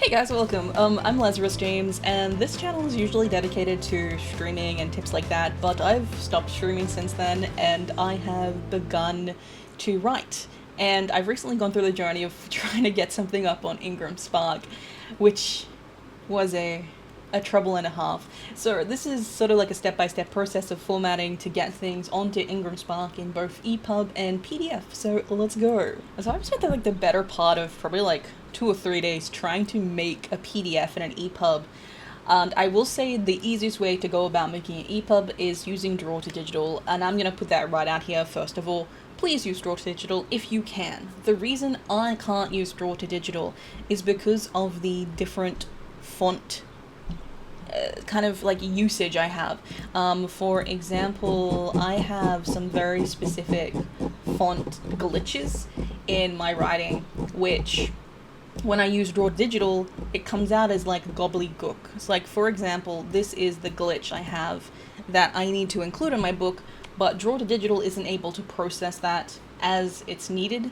Hey guys, welcome. I'm Lazarus James, and this channel is usually dedicated to streaming and tips like that, but I've stopped streaming since then, and I have begun to write. And I've recently gone through the journey of trying to get something up on IngramSpark, which was a trouble and a half. So this is sort of like a step-by-step process of formatting to get things onto IngramSpark in both EPUB and PDF, so let's go. So I've spent the better part of probably like 2 or 3 days trying to make a PDF and an EPUB. And I will say the easiest way to go about making an EPUB is using Draw to Digital, and I'm going to put that right out here first of all. Please use Draw to Digital if you can. The reason I can't use Draw to Digital is because of the different font kind of like usage I have. For example, I have some very specific font glitches in my writing, which when I use Draw Digital, it comes out as like gobbledygook. It's like, for example, this is the glitch I have that I need to include in my book, but Draw to Digital isn't able to process that as it's needed.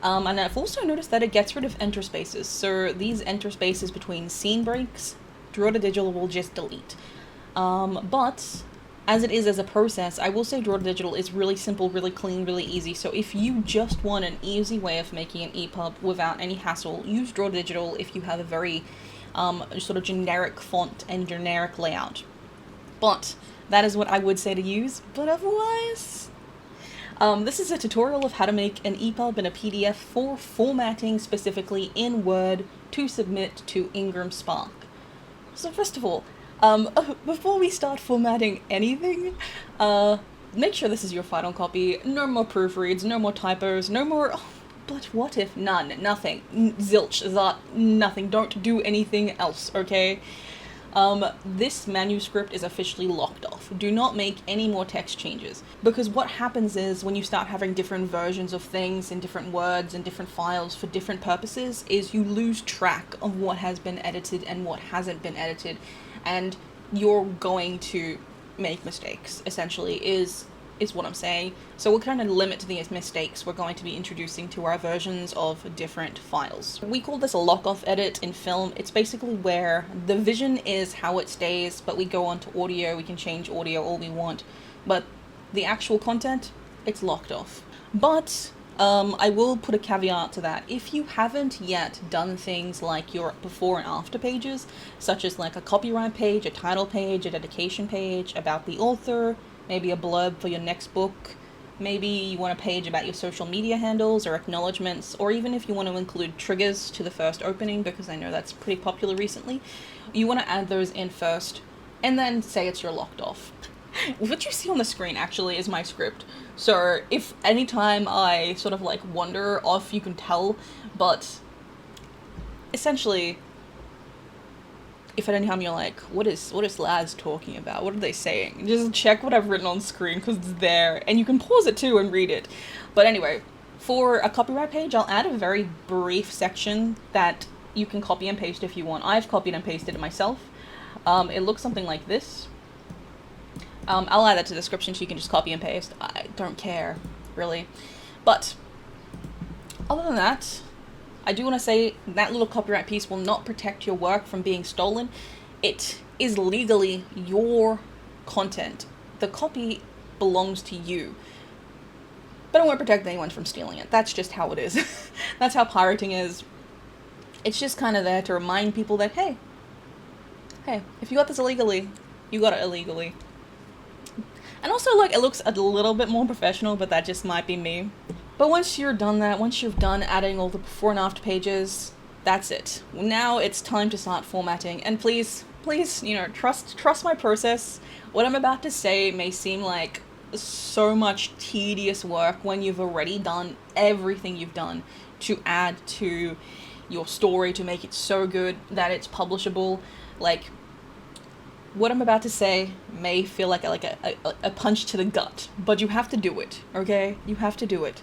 And I've also noticed that it gets rid of enter spaces. So these enter spaces between scene breaks, Draw to Digital will just delete. But as it is as a process, I will say Draw to Digital is really simple, really clean, really easy. So if you just want an easy way of making an EPUB without any hassle, use Draw to Digital if you have a very sort of generic font and generic layout. But that is what I would say to use, but otherwise... this is a tutorial of how to make an EPUB and a PDF for formatting specifically in Word to submit to IngramSpark. So first of all, before we start formatting anything, make sure this is your final copy. No more proofreads, no more typos, no more... Oh, but what if? None. Nothing. Zilch. Zot. Nothing. Don't do anything else, okay? This manuscript is officially locked off. Do not make any more text changes. Because what happens is, when you start having different versions of things in different words and different files for different purposes, is you lose track of what has been edited and what hasn't been edited. And you're going to make mistakes, essentially, is what I'm saying. So we'll kind of limit these mistakes we're going to be introducing to our versions of different files. We call this a lock-off edit in film. It's basically where the vision is how it stays, but we go on to audio, we can change audio all we want, but the actual content, it's locked off. But I will put a caveat to that. If you haven't yet done things like your before and after pages, such as like a copyright page, a title page, a dedication page, about the author, maybe a blurb for your next book, maybe you want a page about your social media handles or acknowledgements, or even if you want to include triggers to the first opening, because I know that's pretty popular recently, you want to add those in first, and then say it's your locked off. What you see on the screen actually is my script, so if anytime I sort of like wander off, you can tell, but essentially, if at any time you're like, what is Laz talking about? What are they saying? Just check what I've written on screen, because it's there, and you can pause it too and read it. But anyway, for a copyright page, I'll add a very brief section that you can copy and paste if you want. I've copied and pasted it myself. It looks something like this. I'll add that to the description so you can just copy and paste. I don't care, really. But other than that, I do want to say that little copyright piece will not protect your work from being stolen. It is legally your content. The copy belongs to you. But it won't protect anyone from stealing it. That's just how it is. That's how pirating is. It's just kind of there to remind people that, hey, if you got this illegally, you got it illegally. And also, like, it looks a little bit more professional, but that just might be me. But once you're done that, once you've done adding all the before and after pages, that's it. Now it's time to start formatting. And please, you know, trust my process. What I'm about to say may seem like so much tedious work when you've already done everything you've done to add to your story to make it so good that it's publishable. Like, what I'm about to say may feel like a punch to the gut, but you have to do it, okay? You have to do it.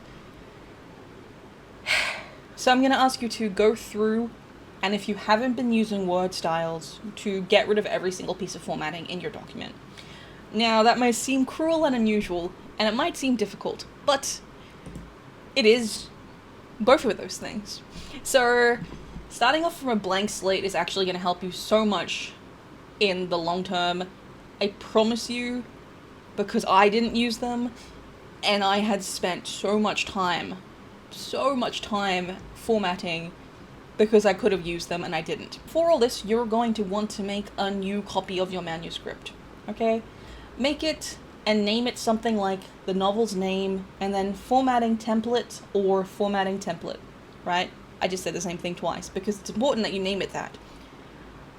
So I'm going to ask you to go through, and if you haven't been using word styles, to get rid of every single piece of formatting in your document. Now, that might seem cruel and unusual, and it might seem difficult, but it is both of those things. So Starting off from a blank slate is actually going to help you so much in the long term. I promise you, because I didn't use them, and I had spent so much time formatting because I could have used them and I didn't. For all this, you're going to want to make a new copy of your manuscript, okay? Make it and name it something like the novel's name, and then formatting template or formatting template, right? I just said the same thing twice because it's important that you name it that.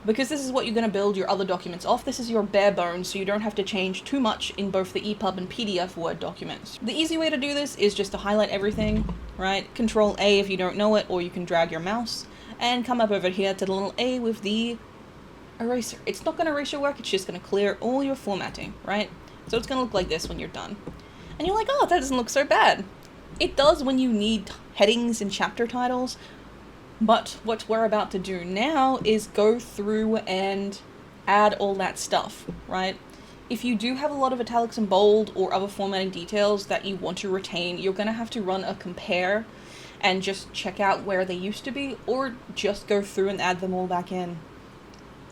Because this is what you're going to build your other documents off. This is your bare bones, so you don't have to change too much in both the EPUB and PDF Word documents. The easy way to do this is just to highlight everything, right? Control A if you don't know it, or you can drag your mouse and come up over here to the little A with the eraser. It's not going to erase your work, it's just going to clear all your formatting, right? So it's going to look like this when you're done. And you're like, oh, that doesn't look so bad. It does when you need headings and chapter titles. But what we're about to do now is go through and add all that stuff, right? If you do have a lot of italics and bold or other formatting details that you want to retain, you're going to have to run a compare and just check out where they used to be, or just go through and add them all back in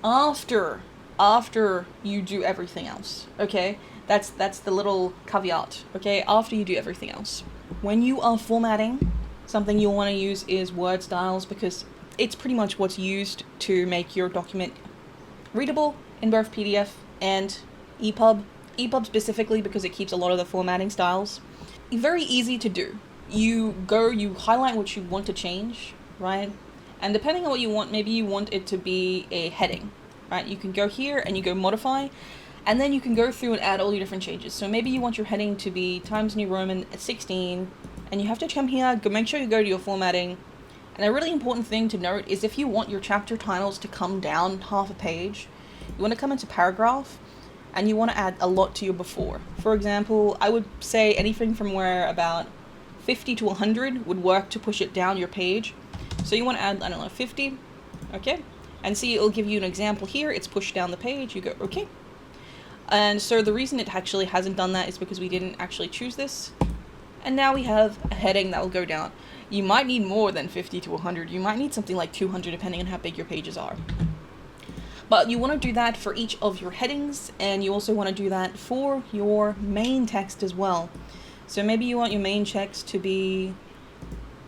after you do everything else, okay? That's the little caveat, okay? After you do everything else. When you are formatting, something you'll want to use is word styles, because it's pretty much what's used to make your document readable in both PDF and EPUB. EPUB specifically because it keeps a lot of the formatting styles. Very easy to do. You highlight what you want to change, right? And depending on what you want, maybe you want it to be a heading, right? You can go here and you go modify, and then you can go through and add all your different changes. So maybe you want your heading to be Times New Roman at 16, and you have to come here, make sure you go to your formatting. And a really important thing to note is if you want your chapter titles to come down half a page, you want to come into paragraph, and you want to add a lot to your before. For example, I would say anything from where about 50 to 100 would work to push it down your page. So you want to add, I don't know, 50, okay? And see, it'll give you an example here. It's pushed down the page, you go, okay. And so the reason it actually hasn't done that is because we didn't actually choose this. And now we have a heading that will go down. You might need more than 50 to 100. You might need something like 200 depending on how big your pages are. But you want to do that for each of your headings, and you also want to do that for your main text as well. So maybe you want your main text to be...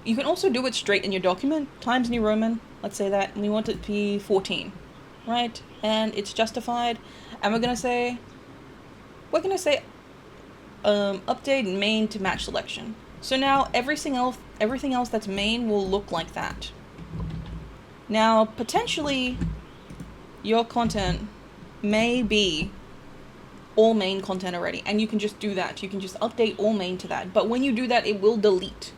You can also do it straight in your document. Times New Roman, let's say that, and we want it to be 14, right? And it's justified, and we're going to say update main to match selection. So now everything else that's main will look like that. Now, potentially, your content may be all main content already, and you can just do that. You can just update all main to that. But when you do that, it will delete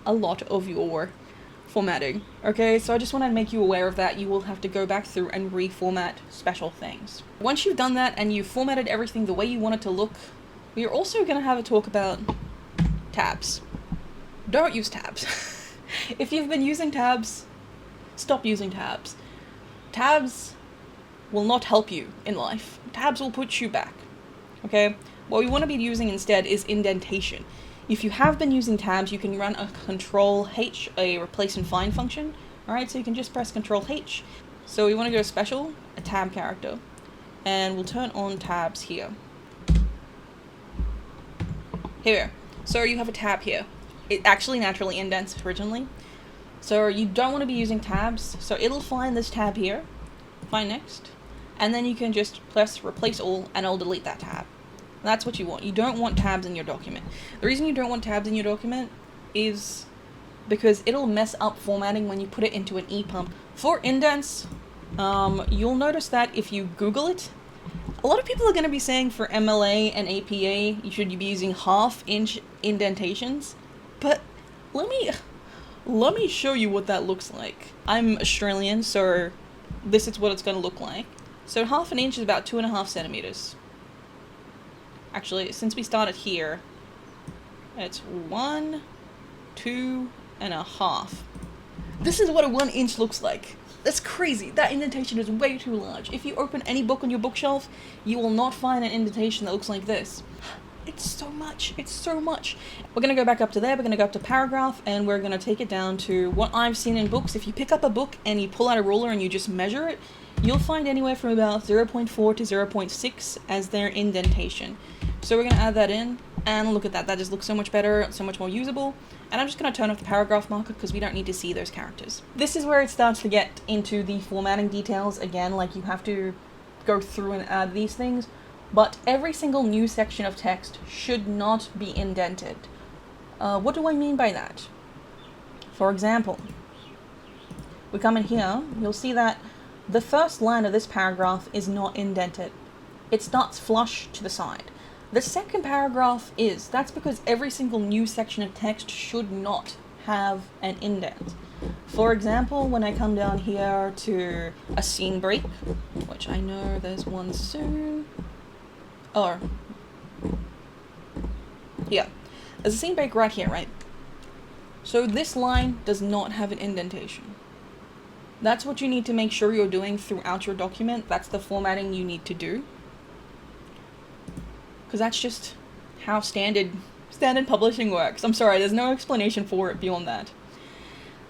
a lot of your formatting. Okay, so I just want to make you aware of that. You will have to go back through and reformat special things. Once you've done that and you've formatted everything the way you want it to look, we are also going to have a talk about tabs. Don't use tabs. If you've been using tabs, stop using tabs. Tabs will not help you in life. Tabs will put you back. Okay? What we want to be using instead is indentation. If you have been using tabs, you can run a Control H, a replace and find function. Alright, so you can just press Control H. So we want to go to special, a tab character, and we'll turn on tabs here. Here. So you have a tab here. It actually naturally indents originally. So you don't want to be using tabs. So it'll find this tab here. Find next. And then you can just press replace all and it'll delete that tab. That's what you want. You don't want tabs in your document. The reason you don't want tabs in your document is because it'll mess up formatting when you put it into an EPUB. For indents, you'll notice that if you Google it, a lot of people are going to be saying for MLA and APA, you should be using half-inch indentations. But let me show you what that looks like. I'm Australian, so this is what it's going to look like. So half an inch is about 2.5 centimeters. Actually, since we started here, it's 1, 2.5. This is what a 1 inch looks like. That's crazy. That indentation is way too large. If you open any book on your bookshelf, you will not find an indentation that looks like this. It's so much. It's so much. We're going to go back up to there. We're going to go up to paragraph, and we're going to take it down to what I've seen in books. If you pick up a book and you pull out a ruler and you just measure it, you'll find anywhere from about 0.4 to 0.6 as their indentation. So we're going to add that in, and look at that. That just looks so much better, so much more usable. And I'm just going to turn off the paragraph marker because we don't need to see those characters. This is where it starts to get into the formatting details. Again, like you have to go through and add these things. But every single new section of text should not be indented. What do I mean by that? For example, we come in here, you'll see that the first line of this paragraph is not indented. It starts flush to the side. The second paragraph is. That's because every single new section of text should not have an indent. For example, when I come down here to a scene break, which I know there's one soon. Or, yeah, there's a scene break right here, right? So this line does not have an indentation. That's what you need to make sure you're doing throughout your document. That's the formatting you need to do. Because that's just how standard publishing works. I'm sorry, there's no explanation for it beyond that.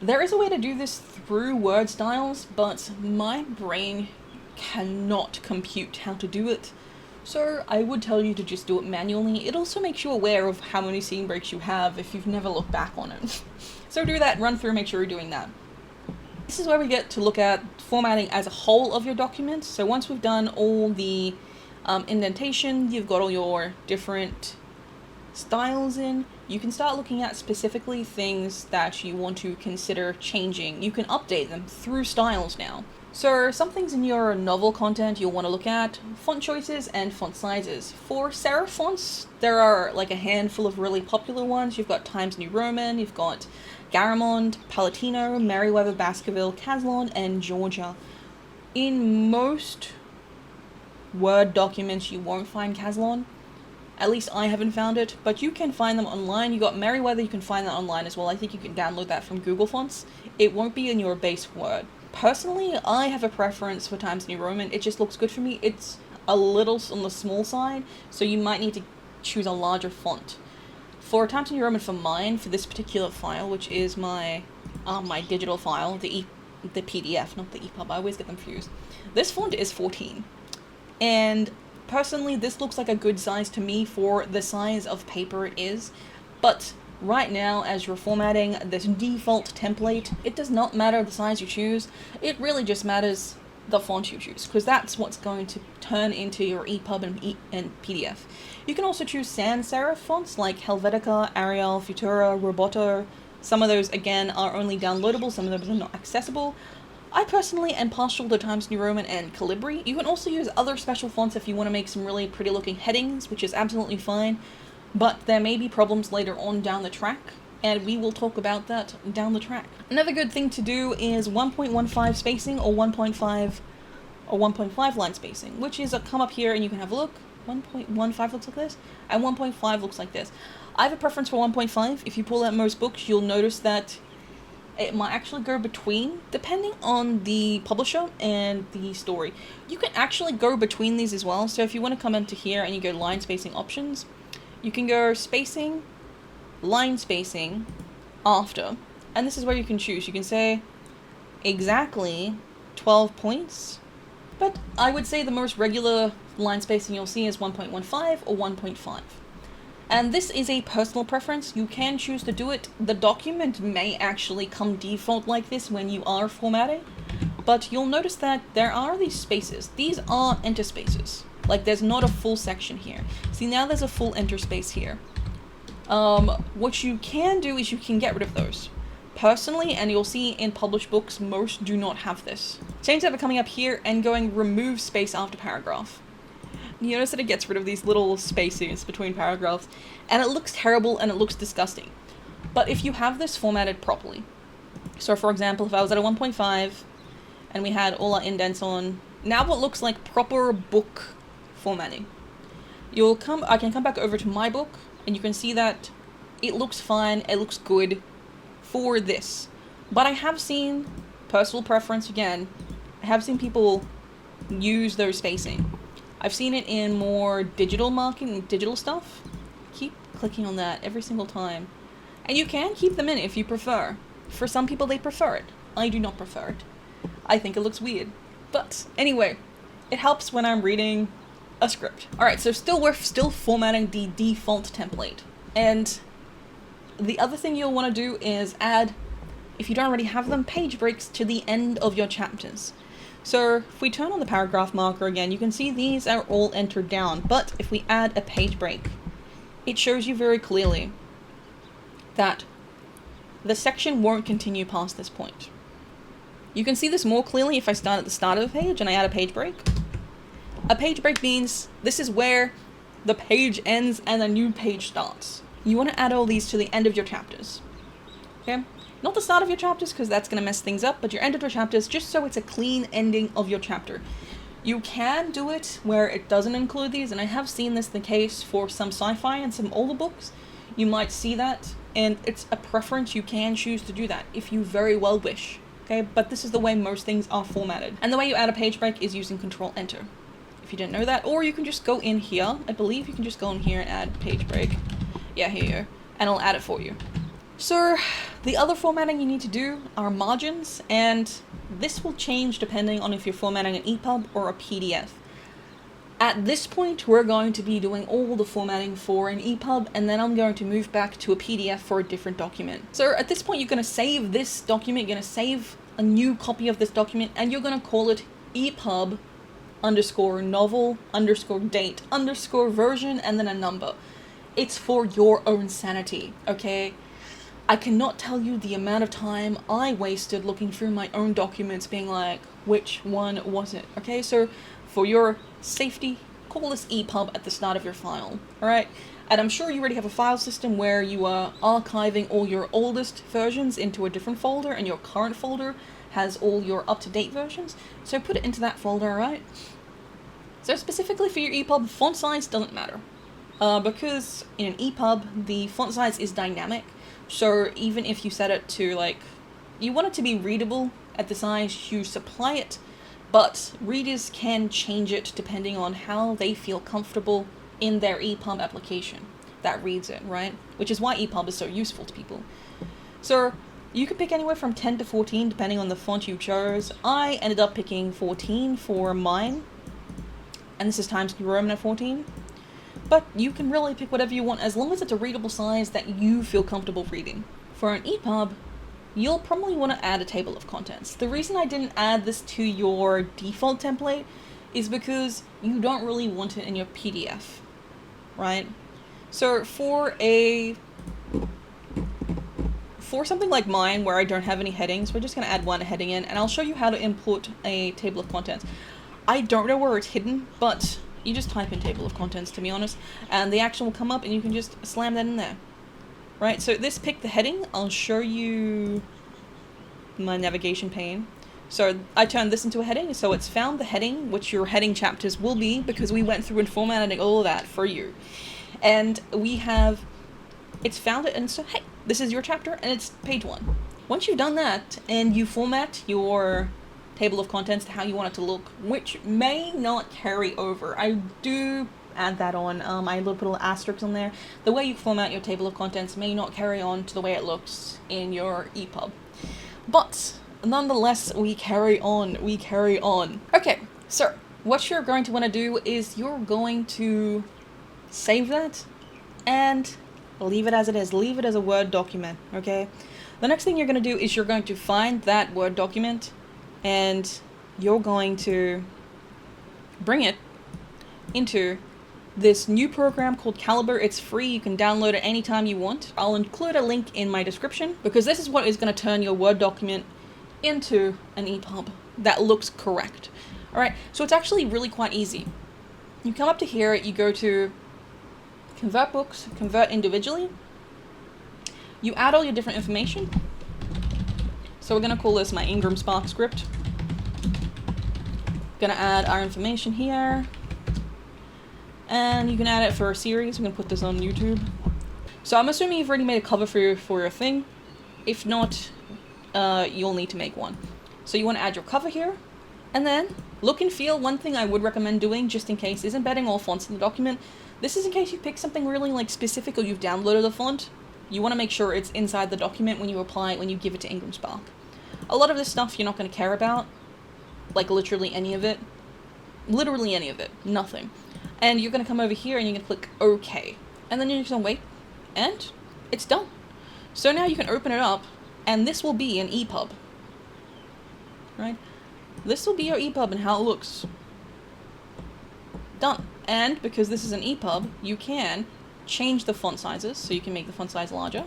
There is a way to do this through word styles, but my brain cannot compute how to do it. So I would tell you to just do it manually. It also makes you aware of how many scene breaks you have if you've never looked back on it. So do that, run through, make sure you're doing that. This is where we get to look at formatting as a whole of your document. So once we've done all the indentation, you've got all your different styles in, you can start looking at specifically things that you want to consider changing. You can update them through styles now. So some things in your novel content you'll want to look at: font choices and font sizes. For serif fonts, there are like a handful of really popular ones. You've got Times New Roman, you've got Garamond, Palatino, Merriweather, Baskerville, Caslon, and Georgia. In most Word documents you won't find Caslon. At least I haven't found it, but you can find them online. You got Merriweather, you can find that online as well. I think you can download that from Google Fonts. It won't be in your base Word. Personally, I have a preference for Times New Roman. It just looks good for me. It's a little on the small side, so you might need to choose a larger font. For Times New Roman for mine, for this particular file, which is my digital file, the PDF, not the EPUB, I always get them confused. This font is 14. And personally, this looks like a good size to me for the size of paper it is, but right now, as you're formatting this default template, it does not matter the size you choose. It really just matters the font you choose, because that's what's going to turn into your EPUB and PDF. You can also choose sans serif fonts like Helvetica, Arial, Futura, Roboto. Some of those, again, are only downloadable, some of those are not accessible. I personally am partial to Times New Roman and Calibre. You can also use other special fonts if you want to make some really pretty looking headings, which is absolutely fine. But there may be problems later on down the track, and we will talk about that down the track. Another good thing to do is 1.15 spacing or 1.5 line spacing, which is come up here and you can have a look. 1.15 looks like this, and 1.5 looks like this. I have a preference for 1.5. If you pull out most books, you'll notice that it might actually go between, depending on the publisher and the story. You can actually go between these as well. So if you want to come into here and you go line spacing options, you can go spacing, line spacing, after, and this is where you can choose. You can say exactly 12 points, but I would say the most regular line spacing you'll see is 1.15 or 1.5. And this is a personal preference. You can choose to do it. The document may actually come default like this when you are formatting, but you'll notice that there are these spaces. These are interspaces. Like, there's not a full section here. See, now there's a full interspace here. What you can do is you can get rid of those. Personally, and you'll see in published books, most do not have this. Change that by coming up here and going remove space after paragraph. You notice that it gets rid of these little spaces between paragraphs, and it looks terrible and it looks disgusting. But if you have this formatted properly, so for example, if I was at a 1.5 and we had all our indents on, now what looks like proper book formatting, I can come back over to my book and you can see that it looks fine, it looks good for this. But I have seen, personal preference again, I have seen people use those spacing. I've seen it in more digital marketing, digital stuff, Keep clicking on that every single time. And you can keep them in if you prefer. For some people they prefer it. I do not prefer it. I think it looks weird. But anyway, it helps when I'm reading a script. Alright, so we're still formatting the default template. And the other thing you'll want to do is add, if you don't already have them, page breaks to the end of your chapters. So if we turn on the paragraph marker again, you can see these are all entered down. But if we add a page break, it shows you very clearly that the section won't continue past this point. You can see this more clearly if I start at the start of the page and I add a page break. A page break means this is where the page ends and a new page starts. You want to add all these to the end of your chapters. Okay? Not the start of your chapters, because that's going to mess things up, but your end of your chapters, just so it's a clean ending of your chapter. You can do it where it doesn't include these, and I have seen this the case for some sci-fi and some older books. You might see that, and it's a preference. You can choose to do that if you very well wish. Okay, but this is the way most things are formatted. And the way you add a page break is using Control-Enter. If you didn't know that, or you can just go in here. I believe you can just go in here and add page break. Yeah, here you go. And I'll add it for you. So, the other formatting you need to do are margins, and this will change depending on if you're formatting an EPUB or a PDF. At this point, we're going to be doing all the formatting for an EPUB, and then I'm going to move back to a PDF for a different document. So at this point, you're going to save this document, you're going to save a new copy of this document, and you're going to call it EPUB _novel _date _version, and then a number. It's for your own sanity, okay? I cannot tell you the amount of time I wasted looking through my own documents being like, which one was it? Okay, so for your safety, call this EPUB at the start of your file, alright? And I'm sure you already have a file system where you are archiving all your oldest versions into a different folder, and your current folder has all your up-to-date versions, so put it into that folder, alright? So specifically for your EPUB, font size doesn't matter. Because in an EPUB, the font size is dynamic, so even if you set it to, like, you want it to be readable at the size you supply it, but readers can change it depending on how they feel comfortable in their EPUB application that reads it, right? Which is why EPUB is so useful to people. So you can pick anywhere from 10 to 14 depending on the font you chose. I ended up picking 14 for mine, and this is Times New Roman at 14. But you can really pick whatever you want as long as it's a readable size that you feel comfortable reading. For an EPUB, you'll probably want to add a table of contents. The reason I didn't add this to your default template is because you don't really want it in your PDF, right? So for something like mine where I don't have any headings, we're just going to add one heading in, and I'll show you how to import a table of contents. I don't know where it's hidden, but you just type in table of contents, to be honest, and the action will come up and you can just slam that in there. Right, so this pick the heading. I'll show you my navigation pane. So I turned this into a heading, so it's found the heading, which your heading chapters will be, because we went through and formatted all of that for you. And it's found it, and so hey, this is your chapter, and it's page 1. Once you've done that, and you format your table of contents to how you want it to look, which may not carry over. I do add that on. I put a little asterisk on there. The way you format your table of contents may not carry on to the way it looks in your EPUB. But nonetheless, we carry on. Okay, so what you're going to want to do is you're going to save that and leave it as it is. Leave it as a Word document, okay? The next thing you're going to do is you're going to find that Word document, and you're going to bring it into this new program called Calibre. It's free. You can download it anytime you want. I'll include a link in my description, because this is what is going to turn your Word document into an EPUB that looks correct. Alright, so it's actually really quite easy. You come up to here, you go to Convert Books, Convert Individually. You add all your different information. So we're going to call this my IngramSpark script. Going to add our information here. And you can add it for a series. I'm going to put this on YouTube. So I'm assuming you've already made a cover for your thing. If not, you'll need to make one. So you want to add your cover here. And then, look and feel, one thing I would recommend doing, just in case, is embedding all fonts in the document. This is in case you pick something really like specific or you've downloaded the font. You want to make sure it's inside the document when you apply it, when you give it to IngramSpark. A lot of this stuff you're not going to care about, like literally any of it. Literally any of it. Nothing. And you're going to come over here and you're going to click OK. And then you're just going to wait. And it's done. So now you can open it up and this will be an EPUB. Right? This will be your EPUB and how it looks. Done. And because this is an EPUB, you can change the font sizes, so you can make the font size larger.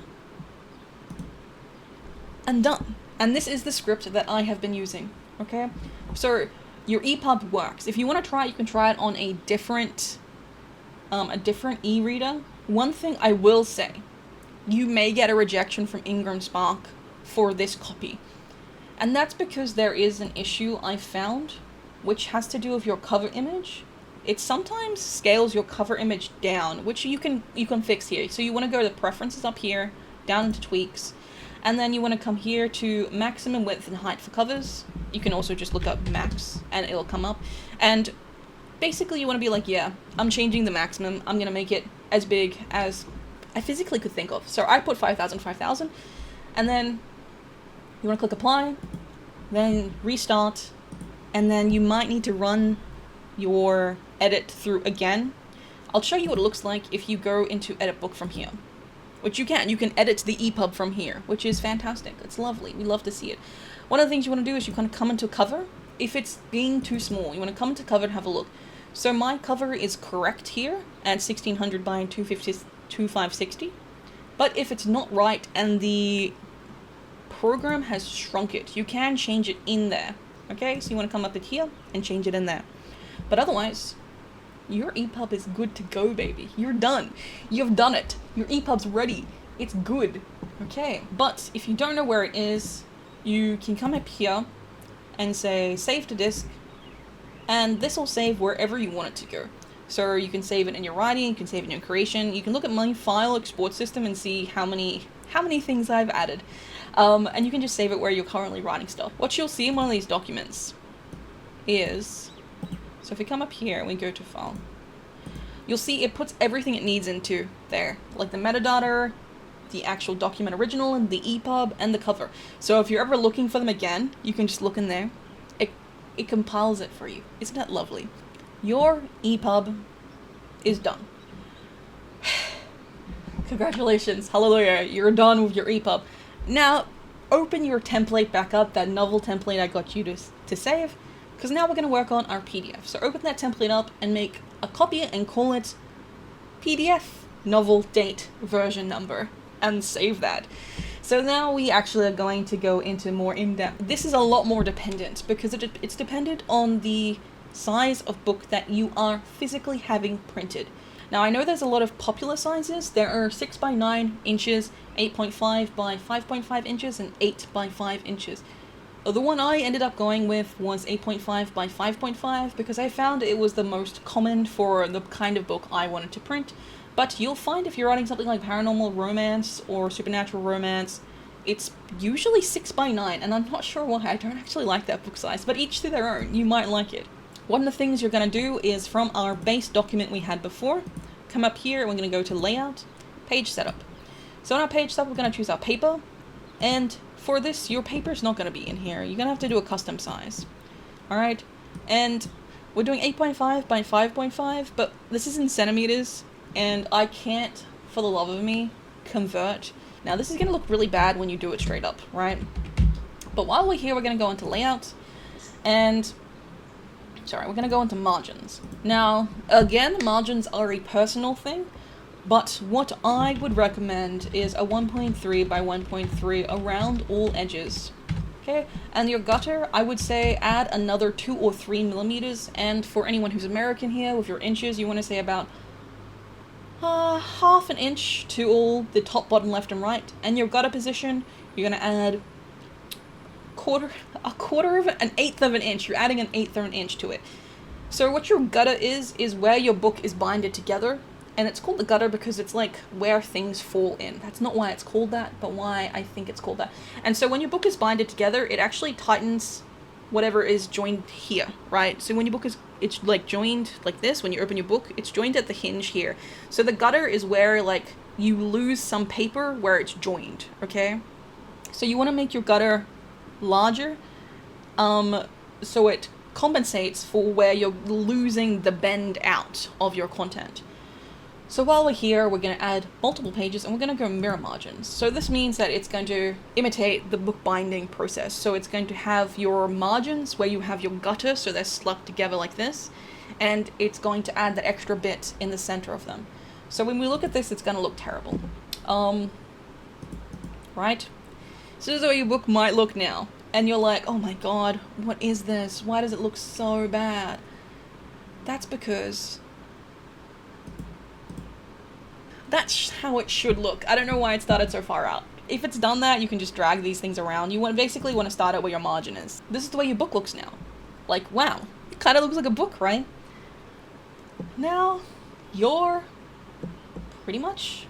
And done. And this is the script that I have been using, okay? So your EPUB works. If you want to try it, you can try it on a different e-reader. One thing I will say, you may get a rejection from IngramSpark for this copy. And that's because there is an issue I found, which has to do with your cover image. It sometimes scales your cover image down, which you can fix here. So you want to go to preferences up here, down into tweaks, and then you want to come here to maximum width and height for covers. You can also just look up max and it'll come up. And basically you want to be like, yeah, I'm changing the maximum. I'm going to make it as big as I physically could think of. So I put 5,000, 5,000, and then you want to click apply, then restart, and then you might need to run your edit through again. I'll show you what it looks like if you go into edit book from here, which you can edit the EPUB from here, which is fantastic. It's lovely. We love to see it. One of the things you want to do is you kind of come into cover. If it's being too small, you want to come into cover and have a look. So my cover is correct here at 1600 by 2560, but if it's not right and the program has shrunk it, you can change it in there. Okay, so you want to come up in here and change it in there. But otherwise, your EPUB is good to go, baby. You're done. You've done it. Your EPUB's ready. It's good. Okay, but if you don't know where it is, you can come up here and say save to disk, and this will save wherever you want it to go. So you can save it in your writing, you can save it in your creation, you can look at my file export system and see how many things I've added. And you can just save it where you're currently writing stuff. What you'll see in one of these documents is, so if we come up here and we go to file, you'll see it puts everything it needs into there, like the metadata, the actual document original, and the EPUB, and the cover. So if you're ever looking for them again, you can just look in there. It compiles it for you. Isn't that lovely? Your EPUB is done. Congratulations, hallelujah, you're done with your EPUB. Now, open your template back up, that novel template I got you to save, because now we're going to work on our PDF. So open that template up and make a copy and call it PDF novel date version number and save that. So now we actually are going to go into more in-depth. This is a lot more dependent because it's dependent on the size of book that you are physically having printed. Now I know there's a lot of popular sizes. There are 6 by 9 inches, 8.5 by 5.5 inches, and 8 by 5 inches. The one I ended up going with was 8.5 by 5.5 because I found it was the most common for the kind of book I wanted to print. But you'll find if you're writing something like paranormal romance or supernatural romance, it's usually 6 by 9, and I'm not sure why. I don't actually like that book size, but each to their own. You might like it. One of the things you're going to do is from our base document we had before, come up here and we're going to go to layout, page setup. So on our page setup, we're going to choose our paper, and for this, your paper is not going to be in here. You're going to have to do a custom size. Alright, and we're doing 8.5 by 5.5, but this is in centimeters, and I can't, for the love of me, convert. Now this is going to look really bad when you do it straight up, right? But while we're here, we're going to go into layout, and we're going to go into margins. Now, again, margins are a personal thing, but what I would recommend is a 1.3 by 1.3 around all edges. Okay, and your gutter, I would say add another 2 or 3 millimeters, and for anyone who's American here, with your inches, you want to say about half an inch to all the top, bottom, left, and right. And your gutter position, you're going to add an eighth of an inch. You're adding an eighth of an inch to it. So what your gutter is where your book is binded together, and it's called the gutter because it's like where things fall in. That's not why it's called that, but why I think it's called that. And so when your book is binded together, it actually tightens whatever is joined here, right? So when your book is, it's like joined like this, when you open your book, it's joined at the hinge here. So the gutter is where like you lose some paper where it's joined, okay? So you want to make your gutter larger, so it compensates for where you're losing the bend out of your content. So while we're here, we're going to add multiple pages and we're going to go mirror margins. So this means that it's going to imitate the book binding process. So it's going to have your margins where you have your gutter, so they're slugged together like this, and it's going to add that extra bit in the center of them. So when we look at this, it's going to look terrible. Right? So this is how your book might look now. And you're like, oh my god, what is this? Why does it look so bad? That's because that's how it should look. I don't know why it started so far out. If it's done that, you can just drag these things around. You basically want to start it where your margin is. This is the way your book looks now. Like, wow, it kind of looks like a book, right? Now, you're pretty much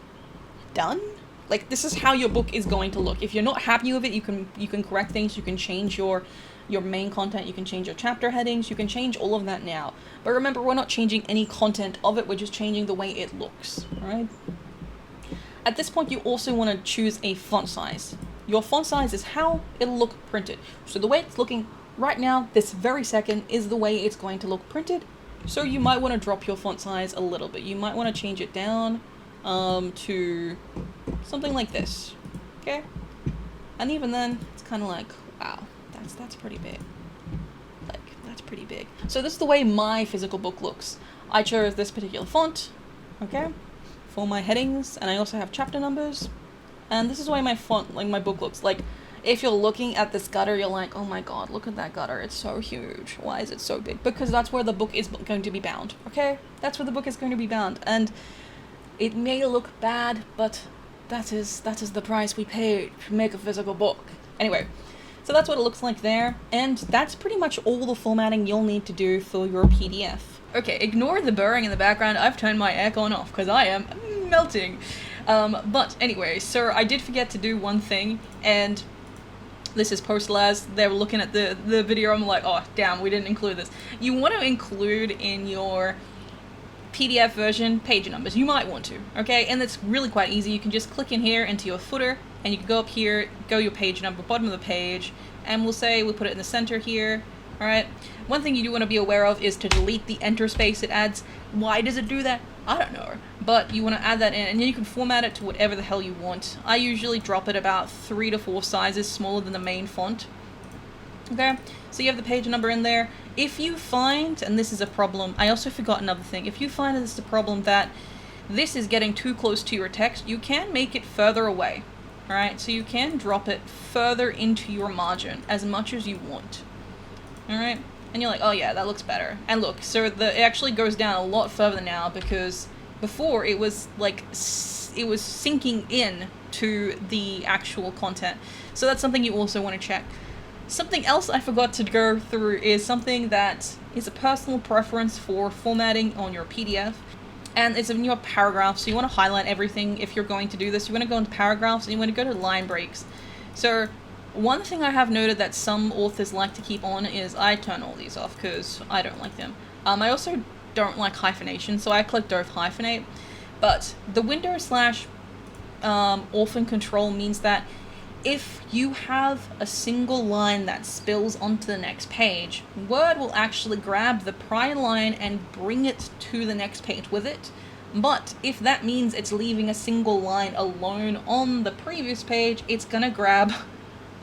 done. Like, this is how your book is going to look. If you're not happy with it, you can correct things, you can change your main content, you can change your chapter headings, you can change all of that now. But remember, we're not changing any content of it, we're just changing the way it looks, right? At this point, you also want to choose a font size. Your font size is how it'll look printed. So the way it's looking right now, this very second, is the way it's going to look printed. So you might want to drop your font size a little bit. You might want to change it down to something like this, okay? And even then, it's kind of like, wow, that's pretty big. Like, that's pretty big. So this is the way my physical book looks. I chose this particular font, okay, for my headings, and I also have chapter numbers. And this is the way my font, like my book looks. Like, if you're looking at this gutter, you're like, oh my god, look at that gutter, it's so huge. Why is it so big? Because that's where the book is going to be bound, okay? That's where the book is going to be bound. And it may look bad, but that is the price we pay to make a physical book. Anyway, so that's what it looks like there, and that's pretty much all the formatting you'll need to do for your PDF. Okay, ignore the burring in the background. I've turned my aircon off because I am melting. But anyway, so I did forget to do one thing, and this is post-las. They were looking at the video. I'm like, oh damn, we didn't include this. You want to include in your PDF version page numbers. You might want to, okay? And it's really quite easy. You can just click in here into your footer, and you can go up here, go your page number, bottom of the page, and we'll put it in the center here. All right. One thing you do want to be aware of is to delete the enter space it adds. Why does it do that? I don't know, but you want to add that in, and then you can format it to whatever the hell you want. I usually drop it about 3 to 4 sizes smaller than the main font. Okay, so you have the page number in there. If you find, and this is a problem, I also forgot another thing, if you find this is a problem that this is getting too close to your text, you can make it further away. Alright, so you can drop it further into your margin as much as you want. Alright, and you're like, oh yeah, that looks better. And look, so it actually goes down a lot further now, because before it was like, it was sinking in to the actual content. So that's something you also want to check. Something else I forgot to go through is something that is a personal preference for formatting on your PDF. And it's in your paragraphs, so you want to highlight everything if you're going to do this. You want to go into paragraphs and you want to go to line breaks. So one thing I have noted that some authors like to keep on is I turn all these off because I don't like them. I also don't like hyphenation, so I click don't hyphenate. But the window / orphan control means that if you have a single line that spills onto the next page, Word will actually grab the prior line and bring it to the next page with it. But if that means it's leaving a single line alone on the previous page, it's gonna grab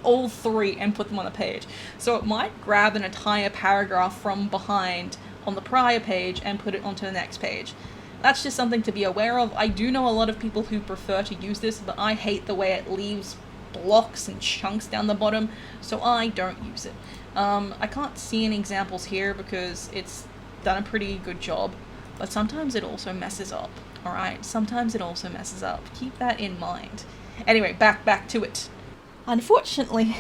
all 3 and put them on the page. So it might grab an entire paragraph from behind on the prior page and put it onto the next page. That's just something to be aware of. I do know a lot of people who prefer to use this, but I hate the way it leaves blocks and chunks down the bottom, so I don't use it. I can't see any examples here because it's done a pretty good job, but sometimes it also messes up. Alright, sometimes it also messes up. Keep that in mind. Anyway, back to it. Unfortunately,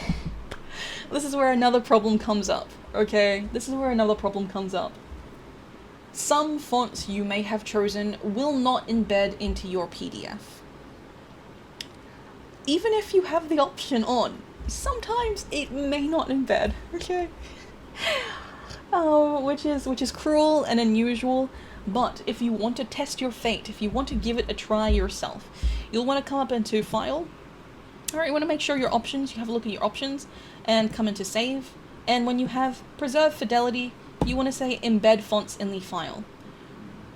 this is where another problem comes up, okay? This is where another problem comes up. Some fonts you may have chosen will not embed into your PDF. Even if you have the option on, sometimes it may not embed, okay? Oh, which is cruel and unusual. But if you want to test your fate, if you want to give it a try yourself, you'll want to come up into File. Alright, you want to make sure your options, you have a look at your options, and come into Save. And when you have Preserve Fidelity, you want to say Embed Fonts in the file.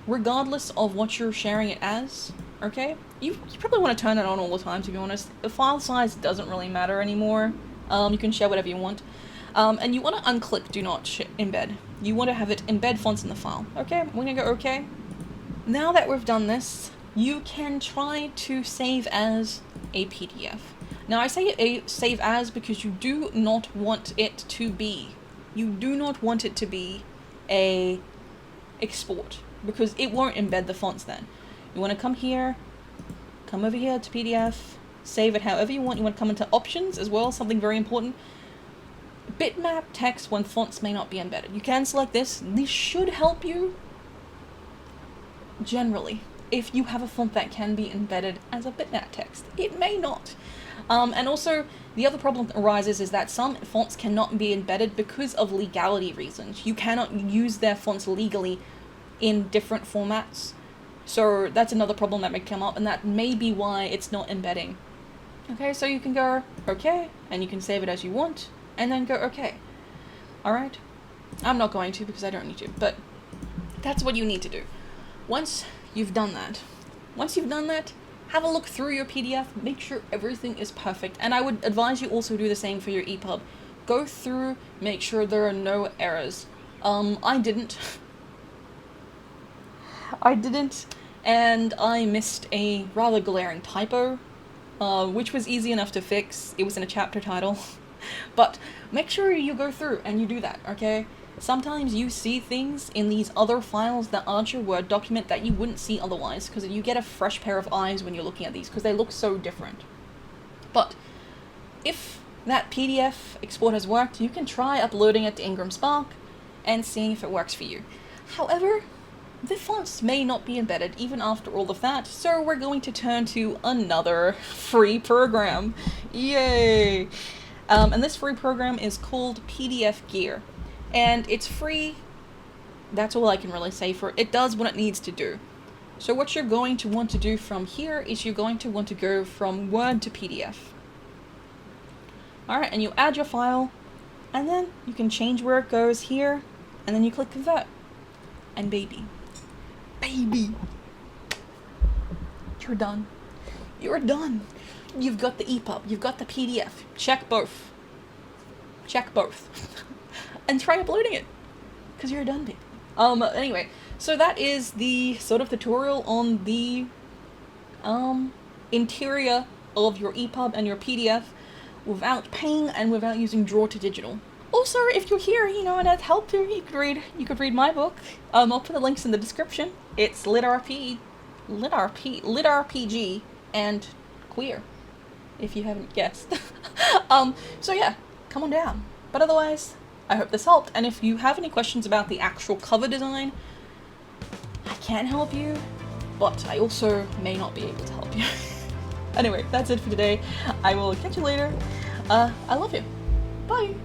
Regardless of what you're sharing it as, okay? You probably want to turn it on all the time, to be honest. The file size doesn't really matter anymore. You can share whatever you want. And you want to unclick Do Not Embed. You want to have it embed fonts in the file. Okay, we're going to go OK. Now that we've done this, you can try to save as a PDF. Now I say save as because you do not want it to be. You do not want it to be a export, because it won't embed the fonts then. You want to come here, come over here to PDF, save it however you want. You want to come into options as well, something very important. Bitmap text when fonts may not be embedded. You can select this. This should help you generally if you have a font that can be embedded as a bitmap text. It may not. And also, the other problem that arises is that some fonts cannot be embedded because of legality reasons. You cannot use their fonts legally in different formats. So that's another problem that may come up, and that may be why it's not embedding. Okay, so you can go OK, and you can save it as you want, and then go OK. Alright? I'm not going to because I don't need to, but that's what you need to do. Once you've done that, have a look through your PDF, make sure everything is perfect, and I would advise you also do the same for your EPUB. Go through, make sure there are no errors. I didn't, and I missed a rather glaring typo, which was easy enough to fix. It was in a chapter title. But make sure you go through and you do that, okay? Sometimes you see things in these other files that aren't your Word document that you wouldn't see otherwise, because you get a fresh pair of eyes when you're looking at these, because they look so different. But if that PDF export has worked, you can try uploading it to IngramSpark and seeing if it works for you. However, the fonts may not be embedded even after all of that, so we're going to turn to another free program. Yay! And this free program is called PDF Gear. And it's free. That's all I can really say for it. It does what it needs to do. So what you're going to want to do from here is you're going to want to go from Word to PDF. Alright, and you add your file, and then you can change where it goes here, and then you click Convert. And baby, you're done. You're done. You've got the EPUB, you've got the PDF. Check both. Check both. And try uploading it, because you're done, baby. Anyway, so that is the sort of tutorial on the interior of your EPUB and your PDF without paying and without using Draw to Digital. Also, if you're here, you know, and that helped you, you could read my book. I'll put the links in the description. It's Lit RPG and queer, if you haven't guessed. So yeah, come on down. But otherwise, I hope this helped, and if you have any questions about the actual cover design, I can help you, but I also may not be able to help you. Anyway, that's it for today. I will catch you later. I love you. Bye!